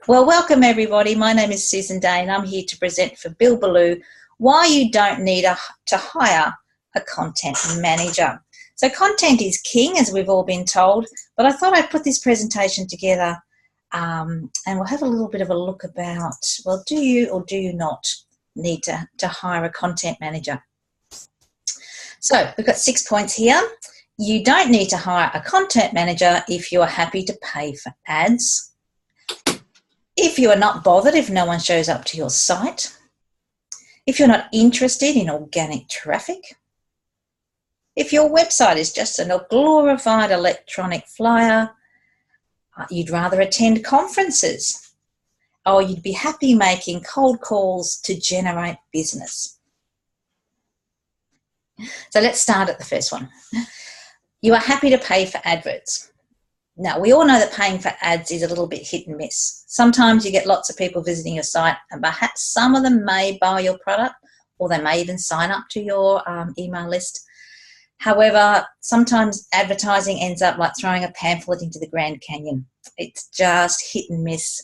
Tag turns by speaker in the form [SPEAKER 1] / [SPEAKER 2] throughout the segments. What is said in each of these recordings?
[SPEAKER 1] Well, welcome everybody. My name is Susan Day and I'm here to present for Bill Ballou why you don't need to hire a content manager. So content is king, as we've all been told, but I thought I'd put this presentation together and we'll have a little bit of a look about, well, do you or do you not need to hire a content manager? So we've got 6 points here. You don't need to hire a content manager if you're happy to pay for ads. If you are not bothered if no one shows up to your site, if you're not interested in organic traffic, if your website is just a glorified electronic flyer, you'd rather attend conferences, or you'd be happy making cold calls to generate business. So let's start at the first one. You are happy to pay for Adwords. Now, we all know that paying for ads is a little bit hit and miss. Sometimes you get lots of people visiting your site and perhaps some of them may buy your product or they may even sign up to your email list. However, sometimes advertising ends up like throwing a pamphlet into the Grand Canyon. It's just hit and miss.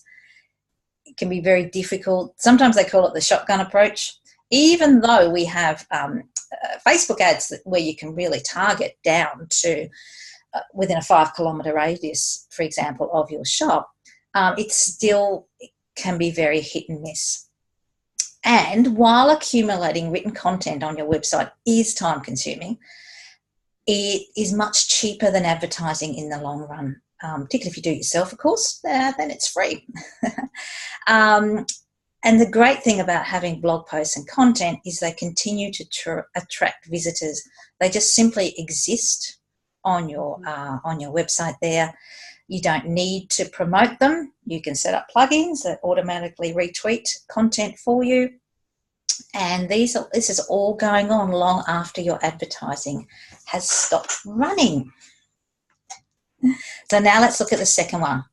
[SPEAKER 1] It can be very difficult. Sometimes they call it the shotgun approach. Even though we have Facebook ads where you can really target down to within a 5 kilometre radius, for example, of your shop, it still can be very hit and miss. And while accumulating written content on your website is time consuming, it is much cheaper than advertising in the long run, particularly if you do it yourself, of course, then it's free. And the great thing about having blog posts and content is they continue to attract visitors. They just simply exist on your website there. You don't need to promote them. You can set up plugins that automatically retweet content for you. And this is all going on long after your advertising has stopped running. So now let's look at the second one.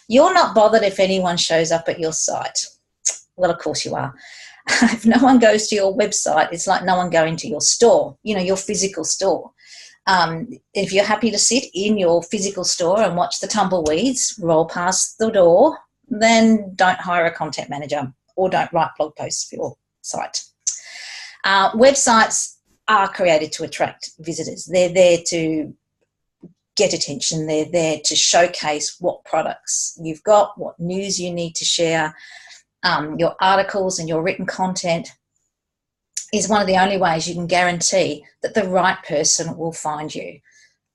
[SPEAKER 1] You're not bothered if anyone shows up at your site. Well, of course you are. If no one goes to your website, it's like no one going to your store, your physical store. If you're happy to sit in your physical store and watch the tumbleweeds roll past the door, then don't hire a content manager or don't write blog posts for your site. Websites are created to attract visitors. They're there to get attention. They're there to showcase what products you've got, what news you need to share. Your articles and your written content is one of the only ways you can guarantee that the right person will find you.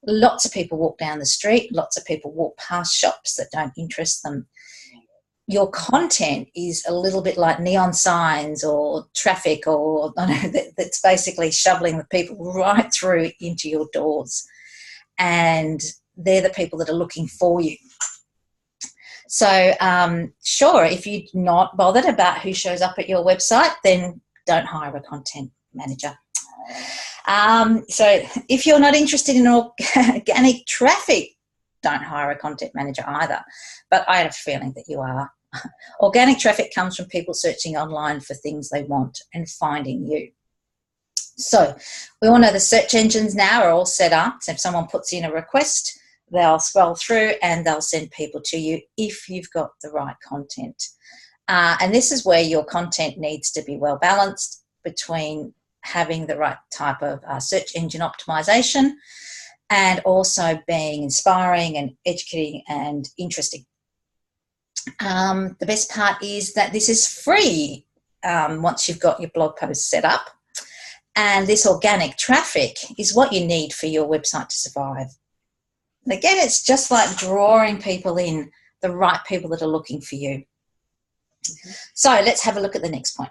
[SPEAKER 1] Lots of people walk down the street, lots of people walk past shops that don't interest them. Your content is a little bit like neon signs or traffic or that's basically shoveling the people right through into your doors. And they're the people that are looking for you. So sure, if you're not bothered about who shows up at your website, then don't hire a content manager. So if you're not interested in organic traffic, don't hire a content manager either. But I have a feeling that you are. Organic traffic comes from people searching online for things they want and finding you. So we all know the search engines now are all set up. So if someone puts in a request, they'll scroll through and they'll send people to you if you've got the right content. And this is where your content needs to be well balanced between having the right type of search engine optimization and also being inspiring and educating and interesting. The best part is that this is free once you've got your blog post set up. And this organic traffic is what you need for your website to survive. And again, it's just like drawing people in, the right people that are looking for you. So let's have a look at the next point.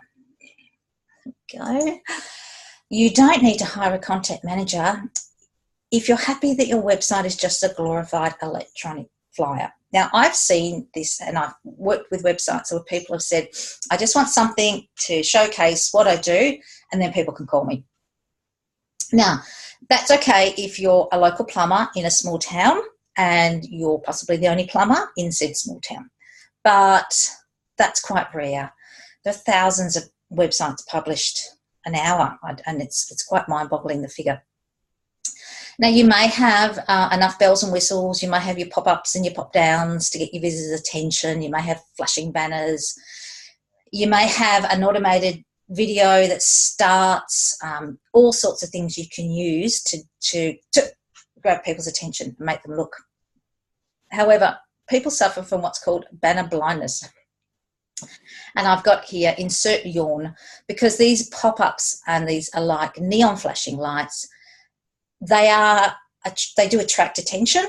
[SPEAKER 1] Go. You don't need to hire a content manager if you're happy that your website is just a glorified electronic flyer. Now, I've seen this and I've worked with websites where people have said, I just want something to showcase what I do and then people can call me. Now, that's okay if you're a local plumber in a small town and you're possibly the only plumber in said small town. But that's quite rare. There are thousands of websites published an hour and it's quite mind-boggling, the figure. Now, you may have enough bells and whistles. You may have your pop-ups and your pop-downs to get your visitors' attention. You may have flashing banners. You may have an automated video that starts, all sorts of things you can use to grab people's attention and make them look. However, people suffer from what's called banner blindness. And I've got here, insert yawn, because these pop-ups and these are like neon flashing lights. They do attract attention.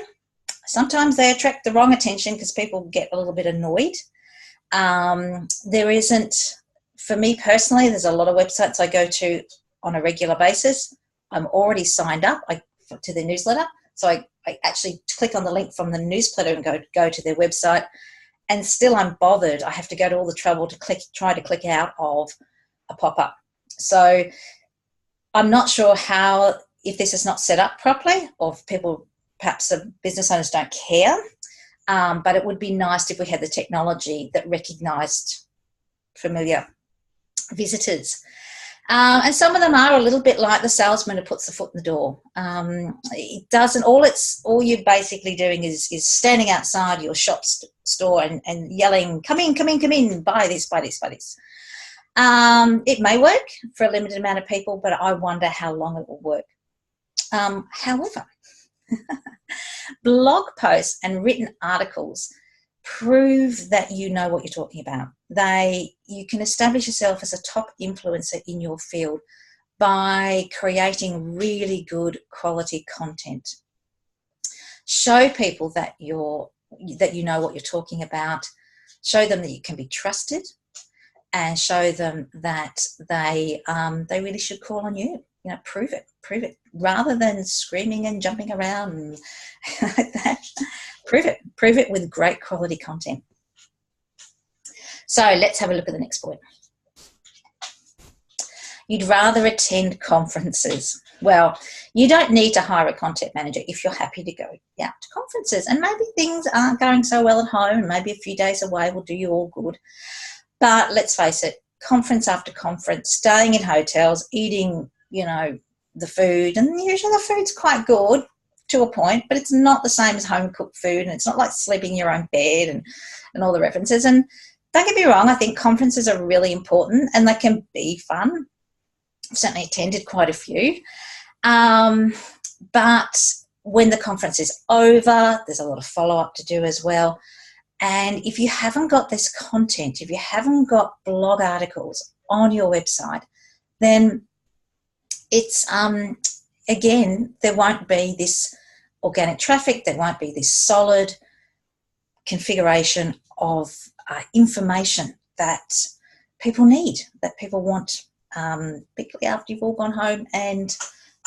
[SPEAKER 1] Sometimes they attract the wrong attention because people get a little bit annoyed. There isn't, for me personally, there's a lot of websites I go to on a regular basis. I'm already signed up to their newsletter. So I actually click on the link from the newsletter and go to their website, and still I'm bothered. I have to go to all the trouble to try to click out of a pop-up. So I'm not sure if this is not set up properly, or if people, perhaps the business owners, don't care. But it would be nice if we had the technology that recognised familiar visitors. And some of them are a little bit like the salesman who puts the foot in the door. It doesn't, all you're basically doing is standing outside your shop store and yelling, come in, come in, come in, buy this, buy this, buy this. It may work for a limited amount of people, but I wonder how long it will work. However, blog posts and written articles prove that you know what you're talking about. You can establish yourself as a top influencer in your field by creating really good quality content. Show people that you know what you're talking about. Show them that you can be trusted, and show them that they really should call on you. You know, prove it, rather than screaming and jumping around and like that. Prove it with great quality content. So let's have a look at the next point. You'd rather attend conferences. Well, you don't need to hire a content manager if you're happy to go out to conferences, and maybe things aren't going so well at home, and maybe a few days away will do you all good. But let's face it, conference after conference, staying in hotels, eating, the food, and usually the food's quite good to a point, but it's not the same as home cooked food, and it's not like sleeping in your own bed and all the references. And don't get me wrong, I think conferences are really important and they can be fun. I've certainly attended quite a few. But when the conference is over, there's a lot of follow-up to do as well. And if you haven't got this content, if you haven't got blog articles on your website, then it's, again, there won't be this organic traffic, there won't be this solid configuration of information that people need, that people want, particularly after you've all gone home and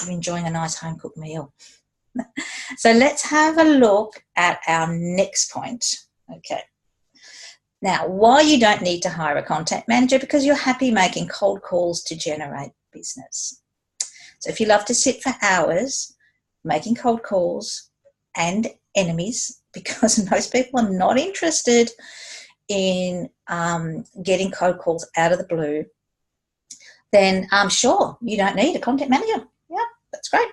[SPEAKER 1] you're enjoying a nice home-cooked meal. So let's have a look at our next point. Okay. Now, why you don't need to hire a content manager? Because you're happy making cold calls to generate business. So if you love to sit for hours making cold calls and enemies, because most people are not interested in getting cold calls out of the blue, then I'm sure you don't need a content manager. Yeah, that's great.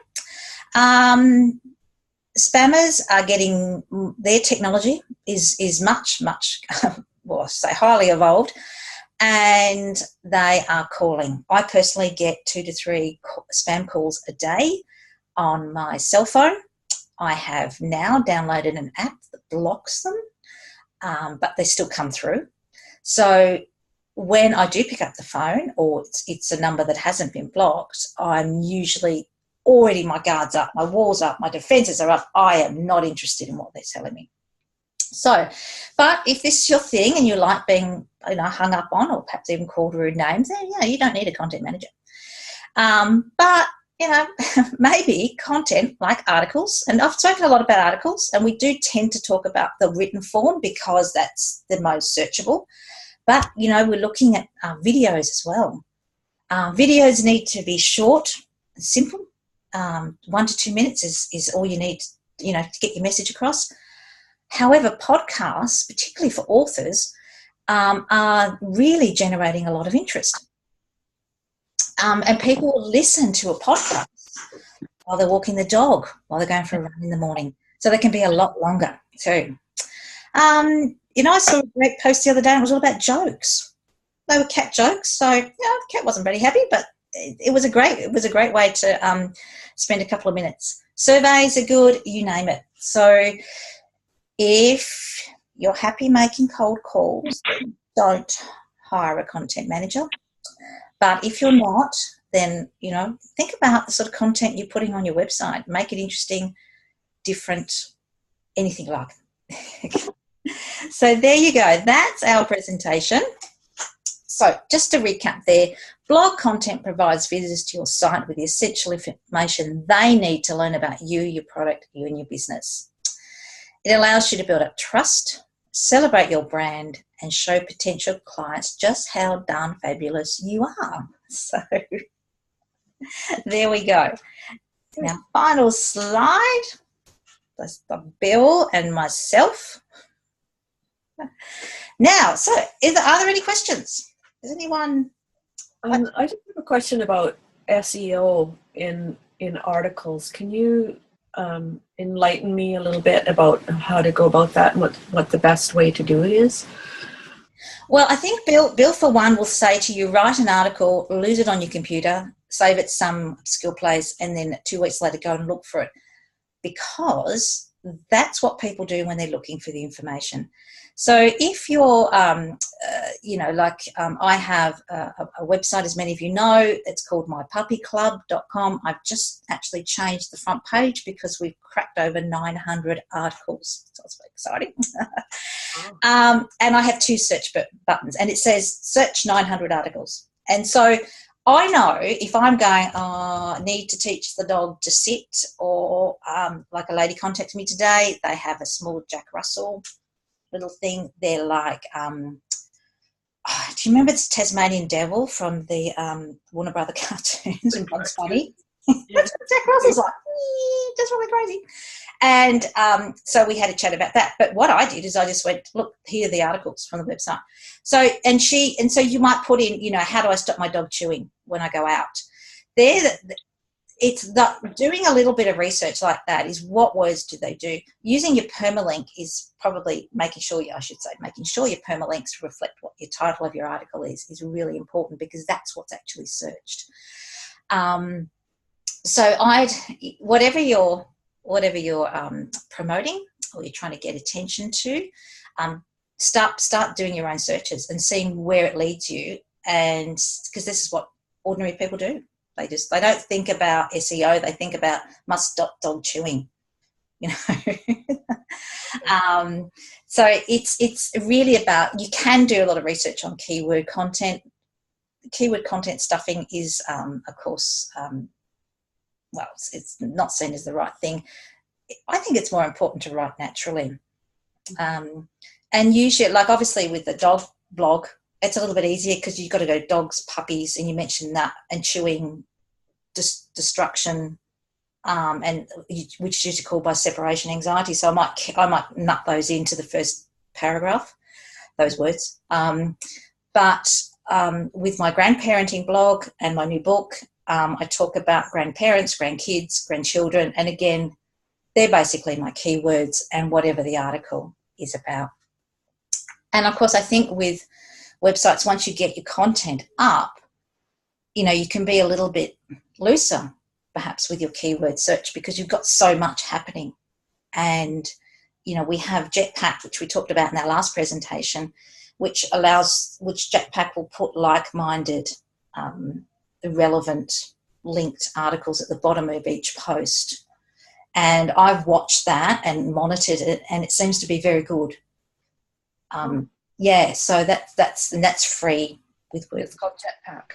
[SPEAKER 1] Spammers are getting, their technology is much, well, I say highly evolved, and they are calling. I personally get 2 to 3 spam calls a day on my cell phone. I have now downloaded an app that blocks them, but they still come through. So when I do pick up the phone, or it's a number that hasn't been blocked, I'm usually already, my guard's up, my walls up, my defences are up. I am not interested in what they're telling me. So, but if this is your thing and you like being, hung up on, or perhaps even called rude names, then you don't need a content manager. But maybe content like articles, and I've spoken a lot about articles, and we do tend to talk about the written form because that's the most searchable. But we're looking at videos as well. Videos need to be short and simple. 1 to 2 minutes is all you need, to get your message across. However, podcasts, particularly for authors, are really generating a lot of interest. And people will listen to a podcast while they're walking the dog, while they're going for a run in the morning. So they can be a lot longer too. I saw a great post the other day, and it was all about jokes. They were cat jokes. So, the cat wasn't very happy, but it was a great way to spend a couple of minutes. Surveys are good, you name it. So if you're happy making cold calls, don't hire a content manager. But if you're not, then, think about the sort of content you're putting on your website. Make it interesting, different, anything like it. So there you go. That's our presentation. So just to recap there, blog content provides visitors to your site with the essential information they need to learn about you, your product, you and your business. It allows you to build up trust, celebrate your brand, and show potential clients just how darn fabulous you are. So there we go. Now, final slide. That's Bill and myself. Now, so are there any questions? Is anyone?
[SPEAKER 2] I just have a question about SEO in articles. Can you enlighten me a little bit about how to go about that and what the best way to do it is?
[SPEAKER 1] Well, I think Bill for one will say to you, write an article, lose it on your computer, save it some obscure place, and then 2 weeks later go and look for it, because that's what people do when they're looking for the information. So if you're, I have a website, as many of you know, it's called mypuppyclub.com. I've just actually changed the front page because we've cracked over 900 articles. So it's very exciting. And I have 2 search buttons, and it says search 900 articles. And so I know if I'm going, need to teach the dog to sit, or like a lady contacted me today, they have a small Jack Russell little thing. They're like, do you remember this Tasmanian Devil from the Warner Brother cartoons and Bugs Bunny? That's what Jack Russell's like, just really crazy. And so we had a chat about that. But what I did is I just went, look, here are the articles from the website. So you might put in, how do I stop my dog chewing when I go out? Doing a little bit of research like that is what words do they do. Using your permalink is probably making sure your permalinks reflect what your title of your article is really important, because that's what's actually searched. So whatever you're promoting or you're trying to get attention to, start doing your own searches and seeing where it leads you. And because this is what ordinary people do. They don't think about SEO. They think about must stop dog chewing, So it's really about, you can do a lot of research on keyword content. Keyword content stuffing is, of course, it's not seen as the right thing. I think it's more important to write naturally. And usually, like obviously with the dog blog, it's a little bit easier because you've got to go dogs, puppies, and you mentioned that, and chewing, destruction, and which is usually called by separation anxiety. So I might nut those into the first paragraph, those words. But with my grandparenting blog and my new book, I talk about grandparents, grandkids, grandchildren, and again, they're basically my keywords and whatever the article is about. And of course, I think with websites, once you get your content up, you can be a little bit looser perhaps with your keyword search, because you've got so much happening. And, we have Jetpack, which we talked about in our last presentation, which Jetpack will put like-minded, relevant, linked articles at the bottom of each post. And I've watched that and monitored it, and it seems to be very good. So that's free with
[SPEAKER 2] It's called Jetpack.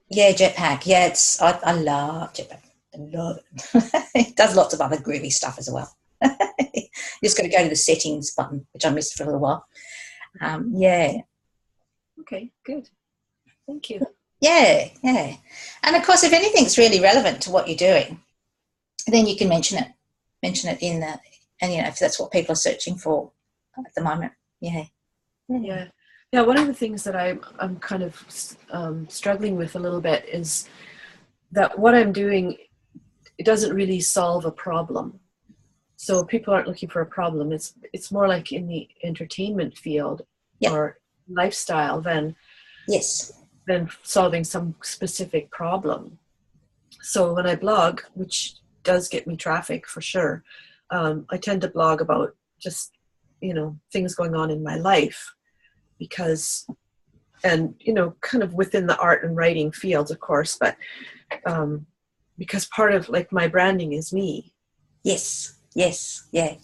[SPEAKER 1] Yeah, Jetpack. Yeah, I love Jetpack. I love it. It does lots of other groovy stuff as well. You just got to go to the settings button, which I missed for a little while.
[SPEAKER 2] Okay, good. Thank you.
[SPEAKER 1] Yeah. And of course, if anything's really relevant to what you're doing, then you can mention it in the, and if that's what people are searching for at the moment. Yeah.
[SPEAKER 2] One of the things that I'm kind of struggling with a little bit is that what I'm doing it doesn't really solve a problem. So people aren't looking for a problem. It's more like in the entertainment field or lifestyle than solving some specific problem. So when I blog, which does get me traffic for sure, I tend to blog about just, things going on in my life because, and, kind of within the art and writing fields, of course, but because part of like my branding is me.
[SPEAKER 1] Yes. Yeah.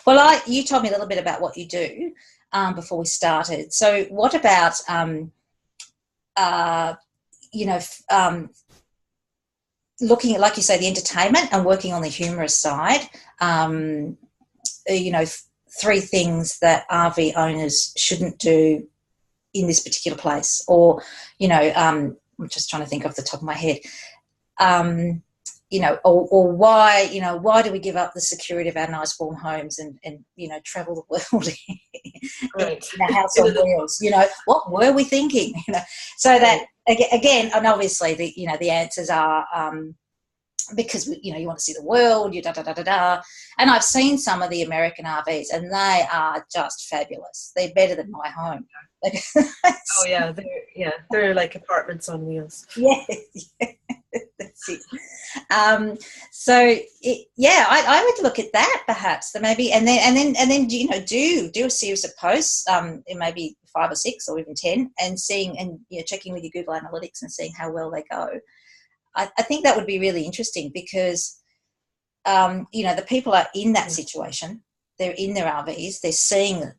[SPEAKER 1] Well, you told me a little bit about what you do before we started. So what about, looking at, like you say, the entertainment and working on the humorous side, 3 things that RV owners shouldn't do in this particular place, or, I'm just trying to think off the top of my head, or why do we give up the security of our nice warm homes and travel the world in a house on wheels? What were we thinking? So that again, and obviously the answers are because you want to see the world, and I've seen some of the American RVs and they are just fabulous. They're better than my home.
[SPEAKER 2] Oh yeah, they're like apartments on wheels.
[SPEAKER 1] Yeah. That's it. I would look at that perhaps. Maybe and then do a series of posts, in maybe 5 or 6 or even 10, and seeing and checking with your Google Analytics and seeing how well they go. I think that would be really interesting because the people are in that situation. They're in their RVs. They're seeing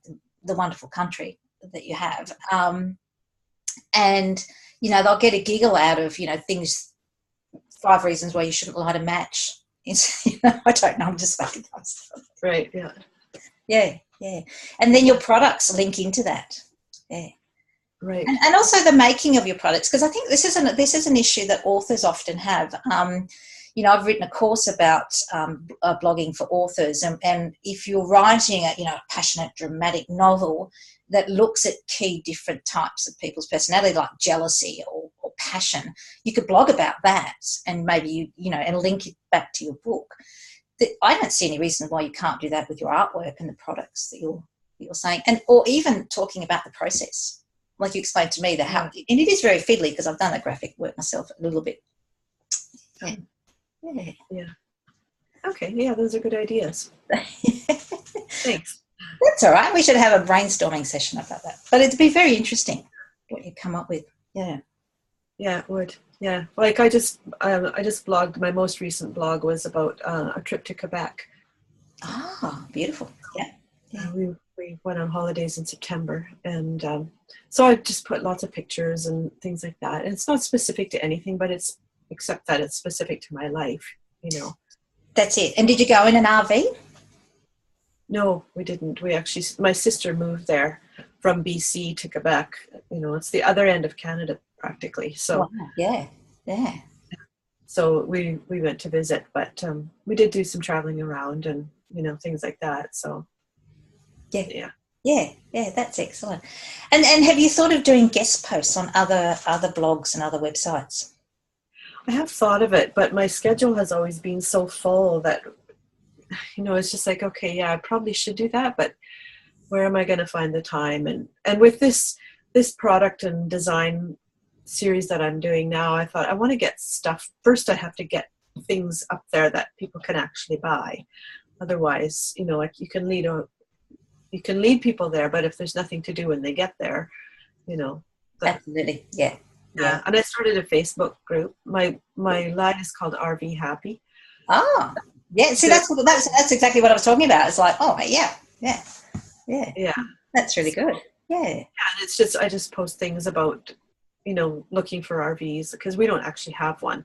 [SPEAKER 1] the wonderful country that you have, and they'll get a giggle out of things. 5 reasons why you shouldn't light a match. I don't know. I'm just making up stuff.
[SPEAKER 2] Right.
[SPEAKER 1] Yeah. And then your products link into that. Yeah.
[SPEAKER 2] Right.
[SPEAKER 1] And also the making of your products, because I think this is an issue that authors often have. I've written a course about blogging for authors, and if you're writing a passionate, dramatic novel that looks at key different types of people's personality, like jealousy or passion, you could blog about that, and maybe and link it back to your book. I don't see any reason why you can't do that with your artwork and the products that you're saying, or even talking about the process, like you explained to me, and it is very fiddly because I've done that graphic work myself a little bit.
[SPEAKER 2] Yeah. Okay. Yeah, those are good ideas. Thanks.
[SPEAKER 1] That's all right. We should have a brainstorming session about that. But it'd be very interesting what you come up with. Yeah.
[SPEAKER 2] Yeah, it would. Yeah. Like I just blogged. My most recent blog was about a trip to Quebec.
[SPEAKER 1] Ah, beautiful. Yeah.
[SPEAKER 2] We went on holidays in September, and so I just put lots of pictures and things like that. And it's not specific to anything, but except that it's specific to my life.
[SPEAKER 1] That's it. And did you go in an RV?
[SPEAKER 2] No, we didn't. My sister moved there from BC to Quebec. It's the other end of Canada practically. So
[SPEAKER 1] wow. Yeah.
[SPEAKER 2] So we went to visit, but we did do some traveling around and things like that. So
[SPEAKER 1] yeah, that's excellent. And have you thought of doing guest posts on other blogs and other websites?
[SPEAKER 2] I have thought of it, but my schedule has always been so full that it's just like, okay, yeah, I probably should do that, but where am I going to find the time? And with this product and design series that I'm doing now, I thought I want to get stuff. First, I have to get things up there that people can actually buy. Otherwise, like you can lead people there, but if there's nothing to do when they get there,
[SPEAKER 1] absolutely, yeah.
[SPEAKER 2] And I started a Facebook group. My line is called RV Happy.
[SPEAKER 1] Ah, yeah. See, that's exactly what I was talking about. It's like, oh, yeah. That's really good. Yeah.
[SPEAKER 2] And it's just I just post things about looking for RVs because we don't actually have one.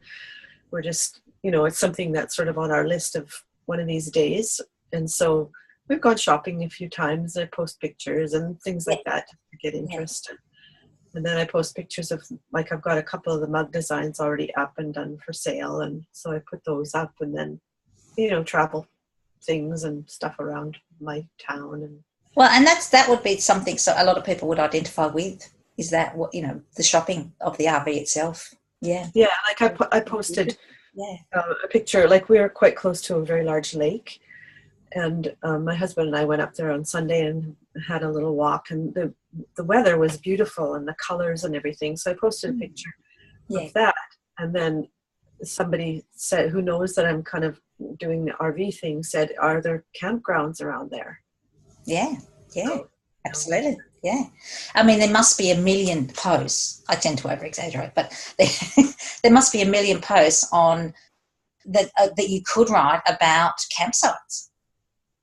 [SPEAKER 2] We're just it's something that's sort of on our list of one of these days, and so we've gone shopping a few times. I post pictures and things like that to get interest. And then I post pictures of, like, I've got a couple of the mug designs already up and done for sale. And so I put those up and then, travel things and stuff around my town.
[SPEAKER 1] And that would be something so a lot of people would identify with, is that, the shopping of the RV itself. Yeah.
[SPEAKER 2] Yeah, like I posted
[SPEAKER 1] Yeah.
[SPEAKER 2] a picture, like we were quite close to a very large lake, and my husband and I went up there on Sunday and had a little walk, and the weather was beautiful and the colors and everything. So I posted a picture of that, and then somebody said, who knows that I'm kind of doing the RV thing, said, "Are there campgrounds around there?"
[SPEAKER 1] Yeah, yeah,
[SPEAKER 2] So,
[SPEAKER 1] absolutely. Yeah. I mean, there must be a million posts. I tend to over-exaggerate, but there must be a million posts on that you could write about campsites.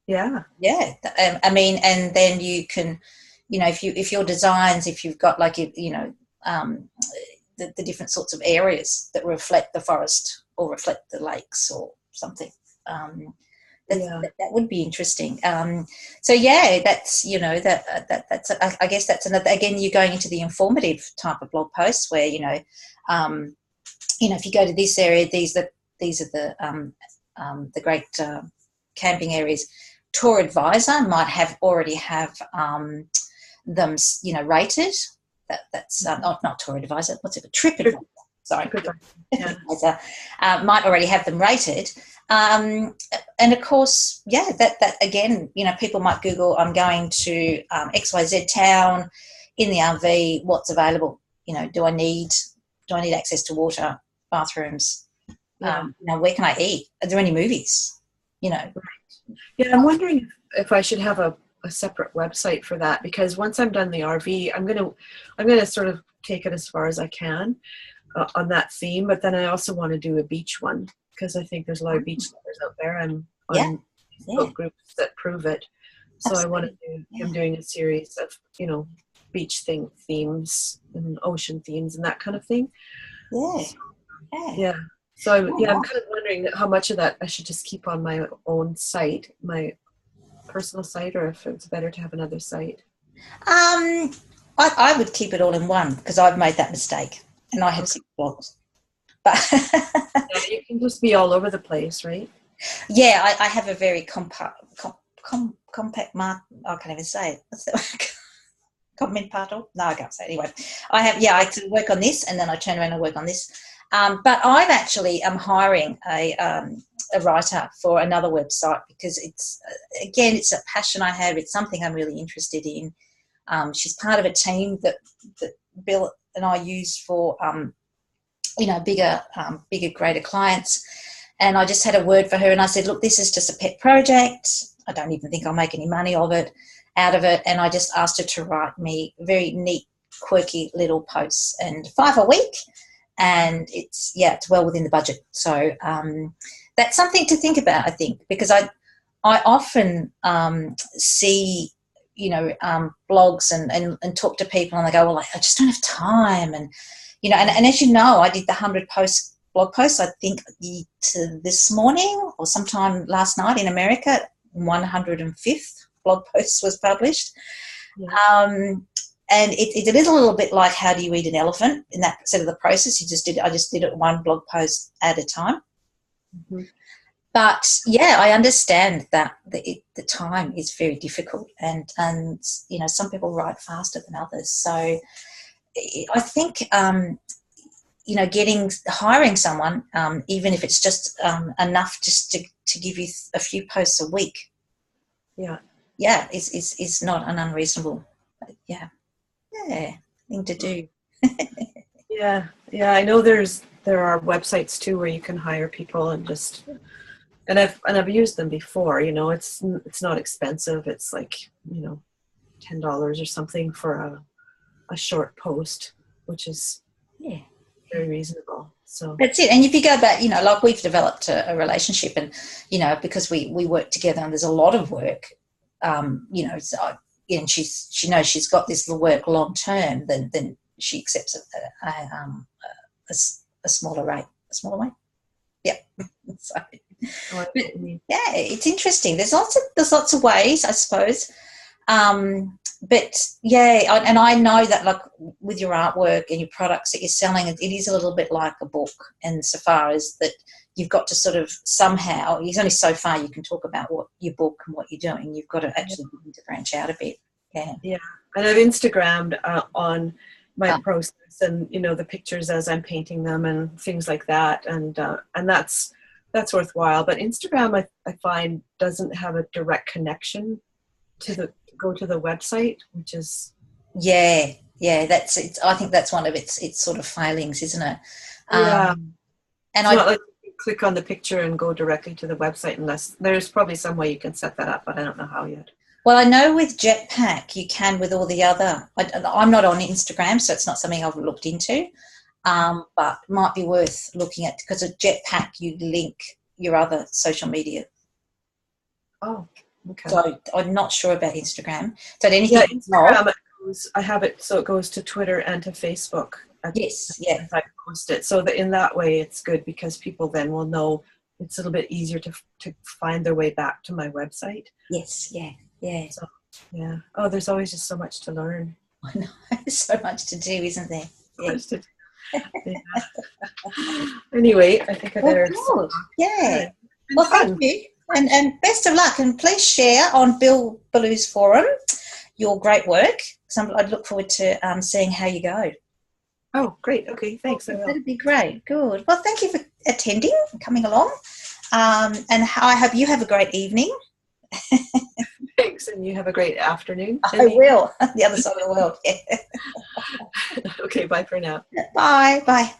[SPEAKER 2] Yeah.
[SPEAKER 1] Yeah. I mean, and then you can, if your designs, if you've got like, the different sorts of areas that reflect the forest or reflect the lakes or something. That would be interesting. So yeah, that's that's I guess that's another. Again, you're going into the informative type of blog posts where if you go to this area, these are the great camping areas. Tour Advisor might already have them rated. That's not Tour Advisor. What's it? TripAdvisor. Sorry, TripAdvisor might already have them rated. And of course, that again, people might Google, I'm going to XYZ town in the RV, what's available? Do I need access to water, bathrooms? Where can I eat? Are there any movies?
[SPEAKER 2] Yeah, I'm wondering if I should have a separate website for that, because once I'm done the RV, I'm gonna sort of take it as far as I can on that theme, but then I also want to do a beach one, because I think there's a lot of beach lovers out there, and on Facebook groups that prove it. So absolutely. I'm doing a series of beach themes and ocean themes and that kind of thing. So I'm kind of wondering how much of that I should just keep on my own site, my personal site, or if it's better to have another site.
[SPEAKER 1] I would keep it all in one, because I've made that mistake, and I have 6 blogs. But
[SPEAKER 2] you can just be all over the place, right?
[SPEAKER 1] Yeah, I have a very compact mark. I can't even say it. What's that? Compartmental? No, I can't say it. Anyway, I can work on this, and then I turn around and work on this. But I'm actually hiring a writer for another website, because it's a passion I have. It's something I'm really interested in. She's part of a team that Bill and I use for bigger, greater clients. And I just had a word for her, and I said, look, this is just a pet project. I don't even think I'll make any money out of it. And I just asked her to write me very neat, quirky little posts, and 5 a week. And it's well within the budget. So that's something to think about, I think, because I often see, blogs and talk to people, and they go, well, I just don't have time. And, and as you know, I did the 100 blog posts, I think this morning or sometime last night in America, 105th blog post was published. And it's a little bit like, how do you eat an elephant in that sort of the process? I just did it one blog post at a time. Mm-hmm. But I understand that the time is very difficult, and some people write faster than others. So I think hiring someone, even if it's just enough just to give you a few posts a week, is not an unreasonable thing to do.
[SPEAKER 2] I know there are websites too where you can hire people and I've used them before. It's not expensive. It's like $10 or something for a short post, which is very reasonable. So
[SPEAKER 1] that's it. And if you go back, like we've developed a relationship, and because we work together, and there's a lot of work, so, and she knows she's got this work long term, then she accepts a smaller rate. So, it's interesting. There's lots of ways, I suppose. But and I know that, like, with your artwork and your products that you're selling, it is a little bit like a book, and so far as that you've got to sort of somehow, there's only so far you can talk about what your book and what you're doing. You've got to actually begin to branch out a bit. And I've
[SPEAKER 2] Instagrammed on my process and, you know, the pictures as I'm painting them and things like that. And that's worthwhile. But Instagram, I find, doesn't have a direct connection to go to the website, which is.
[SPEAKER 1] Yeah. That's it. I think that's one of its sort of failings, isn't it?
[SPEAKER 2] Yeah.
[SPEAKER 1] And
[SPEAKER 2] it's not like you click on the picture and go directly to the website, unless there's probably some way you can set that up, but I don't know how yet.
[SPEAKER 1] Well, I know with Jetpack you can with all the other. I'm not on Instagram, so it's not something I've looked into, but might be worth looking at, because at Jetpack you link your other social media.
[SPEAKER 2] Oh, okay.
[SPEAKER 1] So I'm not sure about Instagram. So anything?
[SPEAKER 2] Yeah, Instagram, I have it so it goes to Twitter and to Facebook.
[SPEAKER 1] Yes, yeah.
[SPEAKER 2] If I post it, so that in that way it's good, because people then will know. It's a little bit easier to find their way back to my website.
[SPEAKER 1] Yes, yeah. Yeah.
[SPEAKER 2] So, yeah. Oh, there's always just so much to learn.
[SPEAKER 1] I know. There's so much to do, isn't there? Yeah.
[SPEAKER 2] Yeah. Anyway, I think I better.
[SPEAKER 1] Good. Yeah. Well, thank you. And best of luck. And please share on Bill Ballew's forum your great work. I'd look forward to seeing how you go.
[SPEAKER 2] Oh, great. Okay, thanks.
[SPEAKER 1] That'd be great. Good. Well, thank you for attending and coming along. And I hope you have a great evening.
[SPEAKER 2] Thanks, and you have a great afternoon.
[SPEAKER 1] I will. The other side of the world. Yeah.
[SPEAKER 2] Okay, bye for now.
[SPEAKER 1] Bye. Bye.